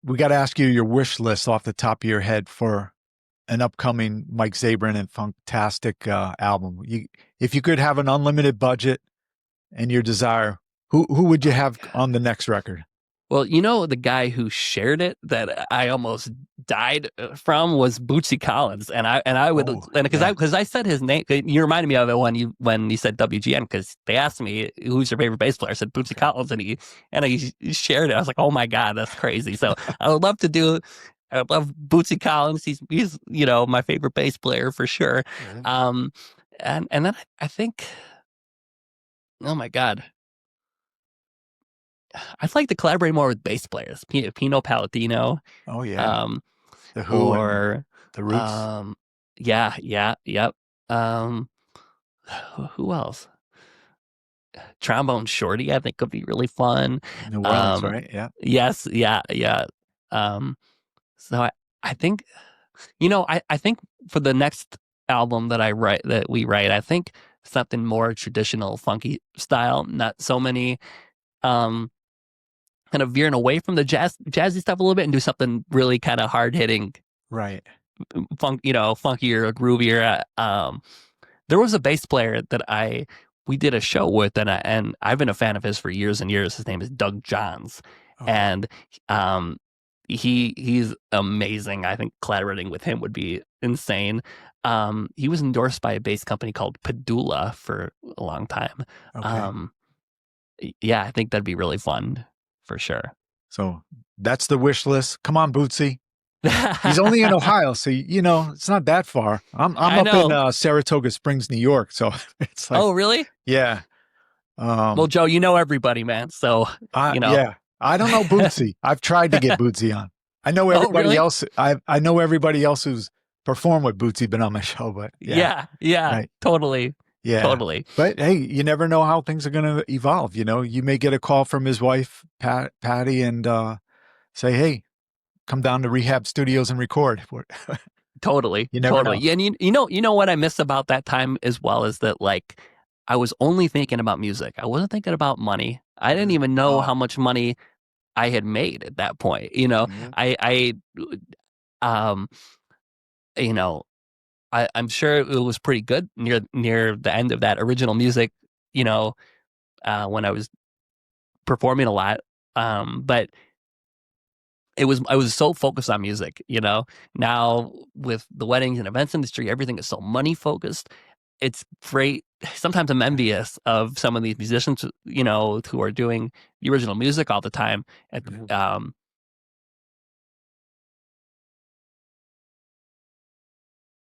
we got to ask you your wish list off the top of your head for an upcoming Mike Zabrin and Funktastic album. If you could have an unlimited budget and your desire, who would you Oh my have God. on the next record? Well, the guy who shared it that I almost died from was Bootsy Collins, and I would, Oh, and yeah. because I said his name, you reminded me of it when you said WGN, because they asked me who's your favorite bass player. I said Bootsy Okay. Collins, and he shared it. I was like, oh my God, that's crazy. So I would love to do. I love Bootsy Collins. He's my favorite bass player for sure. Right. Um, and then I think, oh my God. I'd like to collaborate more with bass players, Pino Palladino, Oh, yeah. um, The Who and or the Roots. um, yeah, yeah, yep. Um, who else? Trombone Shorty, I think could be really fun. New Orleans, Um, right? Yeah. yes, yeah, yeah. Um, so I think I think for the next album that we write, I think something more traditional, funky style, not so many. Um, Kind of veering away from the jazzy stuff a little bit and do something really kind of hard hitting, Right. funkier, groovier. There was a bass player that we did a show with, and I've been a fan of his for years and years. His name is Doug Johns, Okay. and um, he's amazing. I think collaborating with him would be insane. He was endorsed by a bass company called Padula for a long time. Okay. Um, yeah, I think that'd be really fun for sure. So that's the wish list. Come on, Bootsy. He's only in Ohio, so it's not that far. I'm I up in know. Saratoga Springs, New York, so it's like, Oh, really? yeah. Well, Um, Joe, you know everybody, man. So, you know. yeah. I don't know Bootsy. I've tried to get Bootsy on. I know Oh, everybody really? else. I know everybody else who's performed with Bootsy been on my show, but yeah, Yeah, yeah, right. totally, Yeah. totally. But hey, you never know how things are going to evolve. You may get a call from his wife, Patty, and say, hey, come down to Rehab Studios and record. Totally, You never totally. know. Yeah, and you know what I miss about that time as well is that, like, I was only thinking about music. I wasn't thinking about money. I didn't even know Oh, how much money I had made at that point. yeah. Um, you know, I'm sure it was pretty good near the end of that original music. You know, when I was performing a lot. But I was so focused on music. Now with the weddings and events industry, everything is so money focused. It's great. Sometimes I'm envious of some of these musicians, who are doing the original music all the time. Yeah.